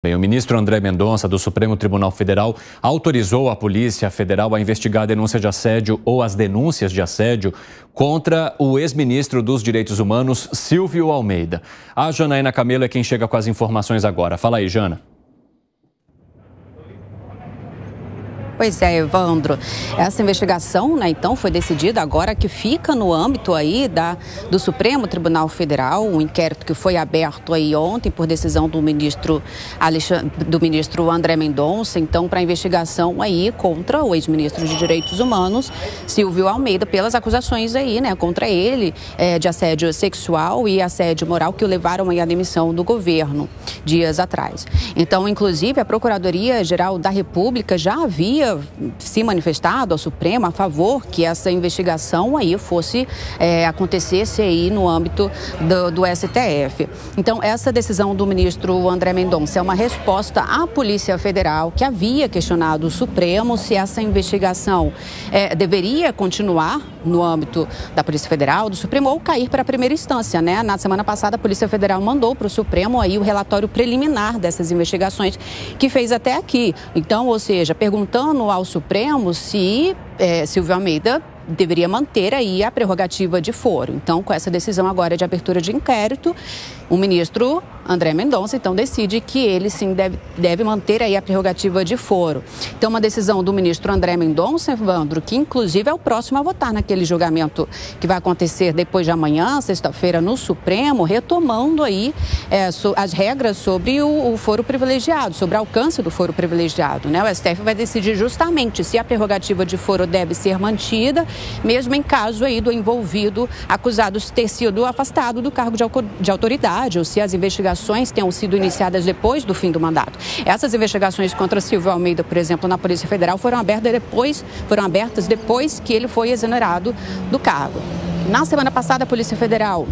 Bem, o ministro André Mendonça, do Supremo Tribunal Federal, autorizou a Polícia Federal a investigar a denúncia de assédio ou as denúncias de assédio contra o ex-ministro dos Direitos Humanos, Silvio Almeida. A Janaína Camelo é quem chega com as informações agora. Fala aí, Jana. Pois é, Evandro. Essa investigação, então, foi decidida agora que fica no âmbito aí do Supremo Tribunal Federal, um inquérito que foi aberto aí ontem por decisão do ministro André Mendonça, então, para investigação aí contra o ex-ministro de Direitos Humanos, Silvio Almeida, pelas acusações aí, contra ele de assédio sexual e assédio moral que o levaram aí à demissão do governo dias atrás. Então, inclusive, a Procuradoria-Geral da República já havia se manifestado ao Supremo a favor que essa investigação aí acontecesse aí no âmbito do STF. Então, essa decisão do ministro André Mendonça é uma resposta à Polícia Federal, que havia questionado o Supremo se essa investigação deveria continuar no âmbito da Polícia Federal, do Supremo, ou cair para a primeira instância, Na semana passada, a Polícia Federal mandou para o Supremo aí o relatório preliminar dessas investigações que fez até aqui. Então, ou seja, perguntando ao Supremo se Silvio Almeida deveria manter aí a prerrogativa de foro. Então, com essa decisão agora de abertura de inquérito, o ministro André Mendonça, então, decide que ele, sim, deve manter aí a prerrogativa de foro. Então, uma decisão do ministro André Mendonça, Evandro, que inclusive é o próximo a votar naquele julgamento que vai acontecer depois de amanhã, sexta-feira, no Supremo, retomando aí as regras sobre o foro privilegiado, sobre o alcance do foro privilegiado, O STF vai decidir justamente se a prerrogativa de foro deve ser mantida, mesmo em caso aí do envolvido acusado ter sido afastado do cargo de autoridade, ou se as investigações tenham sido iniciadas depois do fim do mandato. Essas investigações contra Silvio Almeida, por exemplo, na Polícia Federal, foram abertas depois que ele foi exonerado do cargo. Na semana passada, a Polícia Federal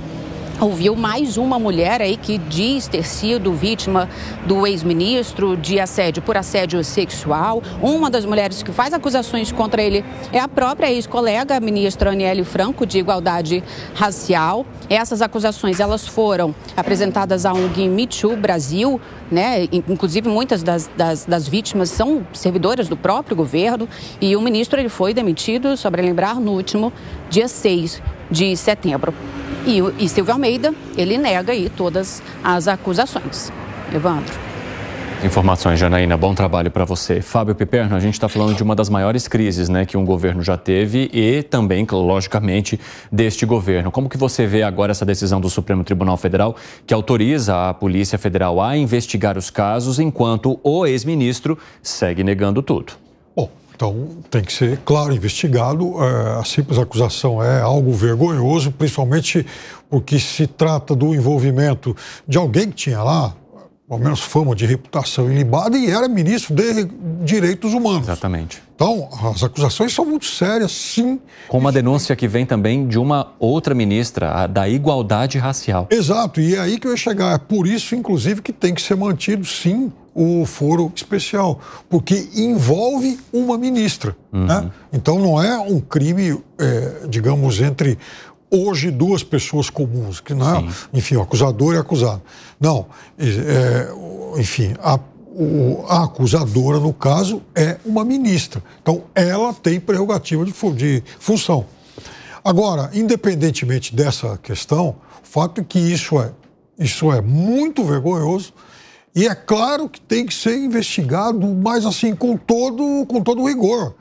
ouviu mais uma mulher aí que diz ter sido vítima do ex-ministro de assédio por assédio sexual. Uma das mulheres que faz acusações contra ele é a própria ex-colega, a ministra Aniele Franco, de Igualdade Racial. Essas acusações, elas foram apresentadas à ONG Me Too Brasil, Inclusive, muitas das vítimas são servidoras do próprio governo. E o ministro ele foi demitido, só para lembrar, no último dia 6 de setembro. E Silvio Almeida, ele nega aí todas as acusações. Evandro. Informações, Janaína. Bom trabalho para você. Fábio Piperno, a gente está falando de uma das maiores crises, que um governo já teve e também, logicamente, deste governo. Como que você vê agora essa decisão do Supremo Tribunal Federal que autoriza a Polícia Federal a investigar os casos enquanto o ex-ministro segue negando tudo? Bom, então tem que ser, claro, investigado. A simples acusação é algo vergonhoso, principalmente porque se trata do envolvimento de alguém que tinha lá, ao menos fama de reputação ilibada, e era ministro de Direitos Humanos. Exatamente. Então, as acusações são muito sérias, sim. Com uma denúncia que vem também de uma outra ministra, a da Igualdade Racial. Exato, e é aí que eu ia chegar. É por isso, inclusive, que tem que ser mantido, sim, o foro especial, porque envolve uma ministra, Então, não é um crime, digamos, entre hoje duas pessoas comuns, que não é, enfim, o acusador e o acusado. Não, enfim, a acusadora, no caso, é uma ministra. Então, ela tem prerrogativa de função. Agora, independentemente dessa questão, o fato é que isso é muito vergonhoso e é claro que tem que ser investigado, mas assim, com todo rigor.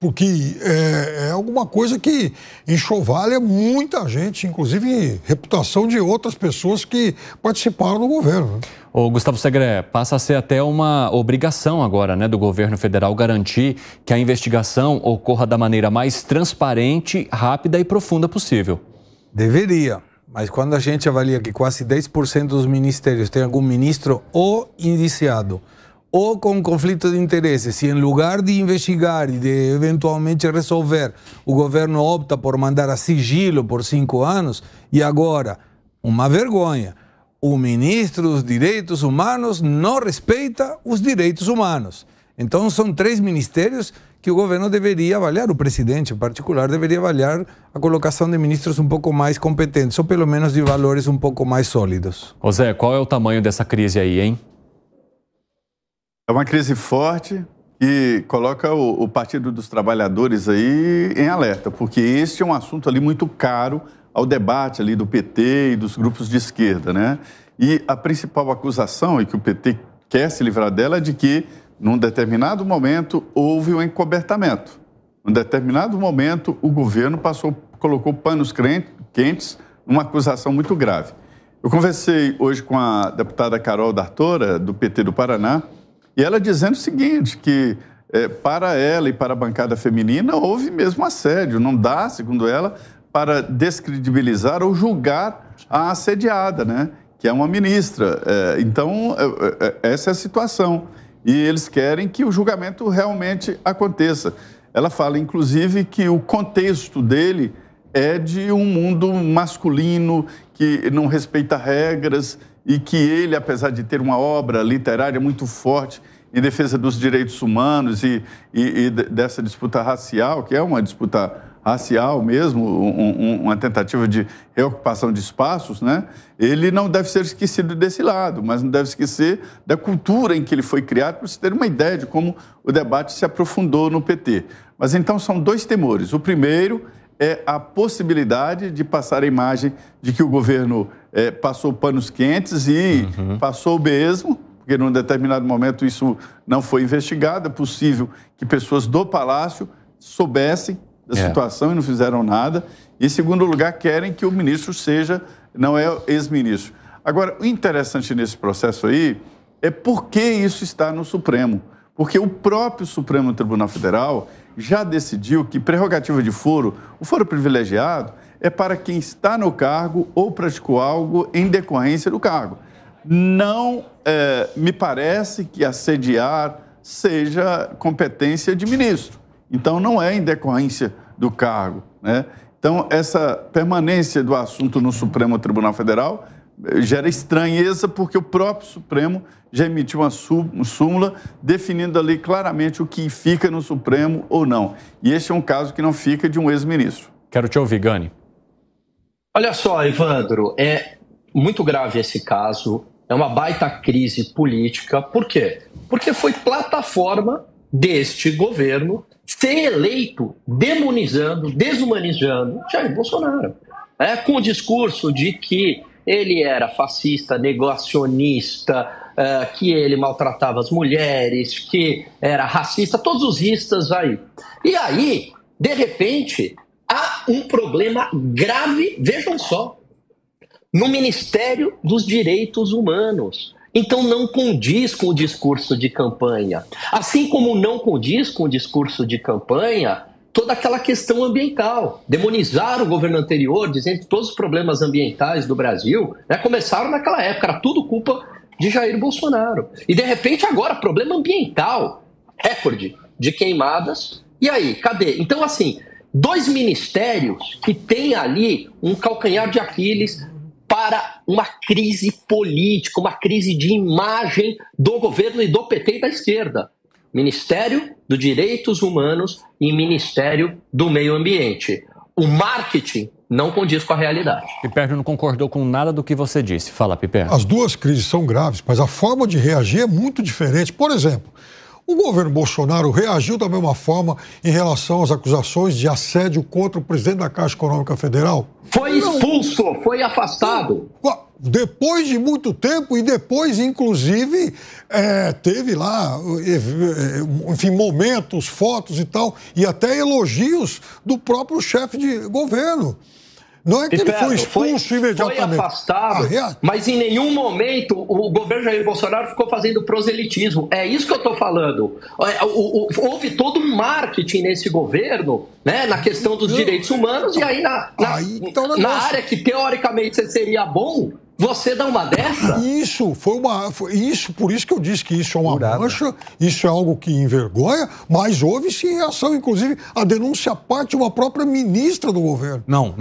Porque é alguma coisa que enxovalha muita gente, inclusive reputação de outras pessoas que participaram do governo. Ô, Gustavo Segré, passa a ser até uma obrigação agora, do governo federal garantir que a investigação ocorra da maneira mais transparente, rápida e profunda possível. Deveria, mas quando a gente avalia que quase 10% dos ministérios tem algum ministro ou indiciado, ou com conflito de interesses, se em lugar de investigar e de eventualmente resolver, o governo opta por mandar a sigilo por 5 anos, e agora, uma vergonha, o ministro dos Direitos Humanos não respeita os direitos humanos. Então, são 3 ministérios que o governo deveria avaliar, o presidente em particular deveria avaliar a colocação de ministros um pouco mais competentes, ou pelo menos de valores um pouco mais sólidos. José, qual é o tamanho dessa crise aí, hein? uma crise forte que coloca o Partido dos Trabalhadores aí em alerta, porque este é um assunto ali muito caro ao debate ali do PT e dos grupos de esquerda, né? E a principal acusação, e que o PT quer se livrar dela, é de que, num determinado momento, houve um encobertamento. Num determinado momento, o governo colocou panos quentes numa acusação muito grave. Eu conversei hoje com a deputada Carol D'Artora, do PT do Paraná, e ela dizendo o seguinte, que para ela e para a bancada feminina houve mesmo assédio. Não dá, segundo ela, para descredibilizar ou julgar a assediada, né? Que é uma ministra. Então, essa é a situação. E eles querem que o julgamento realmente aconteça. Ela fala, inclusive, que o contexto dele é de um mundo masculino que não respeita regras e que ele, apesar de ter uma obra literária muito forte em defesa dos direitos humanos e dessa disputa racial, que é uma disputa racial mesmo, uma tentativa de reocupação de espaços, né? Ele não deve ser esquecido desse lado, mas não deve esquecer da cultura em que ele foi criado, para você ter uma ideia de como o debate se aprofundou no PT. Mas então são dois temores. O primeiro é a possibilidade de passar a imagem de que o governo passou panos quentes e passou mesmo, porque num determinado momento isso não foi investigado. É possível que pessoas do Palácio soubessem da situação e não fizeram nada. E, em segundo lugar, querem que o ministro não é ex-ministro. Agora, o interessante nesse processo aí é por que isso está no Supremo. Porque o próprio Supremo Tribunal Federal já decidiu que prerrogativa de foro, o foro privilegiado, é para quem está no cargo ou praticou algo em decorrência do cargo. Não me parece que assediar seja competência de ministro. Então, não é em decorrência do cargo, né? Então, essa permanência do assunto no Supremo Tribunal Federal gera estranheza, porque o próprio Supremo já emitiu uma súmula definindo ali claramente o que fica no Supremo ou não. E este é um caso que não fica de um ex-ministro. Quero te ouvir, Gani. Olha só, Evandro, é muito grave esse caso, é uma baita crise política. Por quê? Porque foi plataforma deste governo ser eleito demonizando, desumanizando Jair Bolsonaro. Com o discurso de que ele era fascista, negacionista, que ele maltratava as mulheres, que era racista, todos os istas aí. E aí, de repente, há um problema grave, vejam só, no Ministério dos Direitos Humanos. Então não condiz com o discurso de campanha. Assim como não condiz com o discurso de campanha toda aquela questão ambiental. Demonizar o governo anterior, dizendo que todos os problemas ambientais do Brasil começaram naquela época, era tudo culpa de Jair Bolsonaro. E de repente agora, problema ambiental, recorde de queimadas. E aí, cadê? Então assim, dois ministérios que têm ali um calcanhar de Aquiles para uma crise política, uma crise de imagem do governo e do PT e da esquerda. Ministério dos Direitos Humanos e Ministério do Meio Ambiente. O marketing não condiz com a realidade. Piperno não concordou com nada do que você disse. Fala, Piperno. As duas crises são graves, mas a forma de reagir é muito diferente. Por exemplo, o governo Bolsonaro reagiu da mesma forma em relação às acusações de assédio contra o presidente da Caixa Econômica Federal? Foi expulso, foi afastado. Depois de muito tempo e depois, inclusive, teve lá, enfim, momentos, fotos e tal, e até elogios do próprio chefe de governo. Não é que ele foi expulso imediatamente. Foi afastado, mas em nenhum momento o governo Jair Bolsonaro ficou fazendo proselitismo. É isso que eu estou falando. Houve todo um marketing nesse governo, né, na questão dos direitos humanos, e aí na área que teoricamente seria bom, você dá uma dessa? Isso, por isso que eu disse que isso é uma mancha, isso é algo que envergonha, mas houve sim reação, inclusive a denúncia à parte de uma própria ministra do governo. Não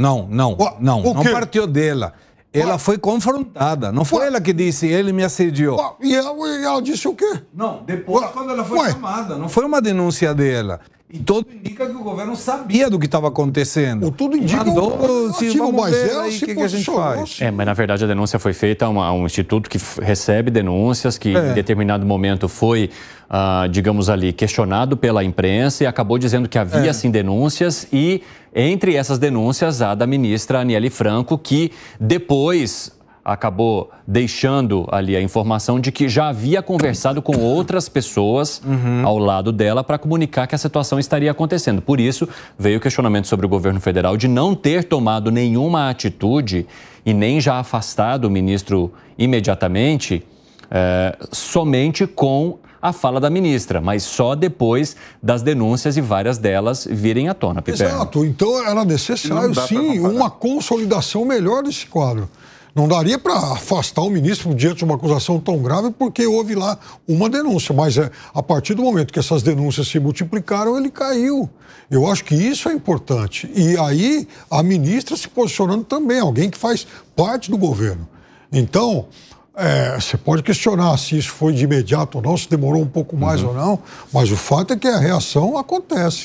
partiu dela. Ela foi confrontada, não foi ela que disse, ele me assediou. E ela disse o quê? Não, depois quando ela foi chamada, não foi uma denúncia dela. E tudo indica que o governo sabia do que estava acontecendo. Tudo indica mas aí, o que a gente faz? Mas na verdade a denúncia foi feita a um instituto que recebe denúncias, que em determinado momento foi, digamos ali, questionado pela imprensa e acabou dizendo que havia sim denúncias e entre essas denúncias a da ministra Aniele Franco, que depois acabou deixando ali a informação de que já havia conversado com outras pessoas ao lado dela para comunicar que a situação estaria acontecendo. Por isso, veio o questionamento sobre o governo federal de não ter tomado nenhuma atitude e nem já afastado o ministro imediatamente, somente com a fala da ministra, mas só depois das denúncias e várias delas virem à tona, Piperno. Exato. Então era necessário, sim, uma consolidação melhor desse quadro. Não daria para afastar o ministro diante de uma acusação tão grave porque houve lá uma denúncia. Mas a partir do momento que essas denúncias se multiplicaram, ele caiu. Eu acho que isso é importante. E aí a ministra se posicionando também, alguém que faz parte do governo. Então, você pode questionar se isso foi de imediato ou não, se demorou um pouco mais ou não, mas o fato é que a reação acontece.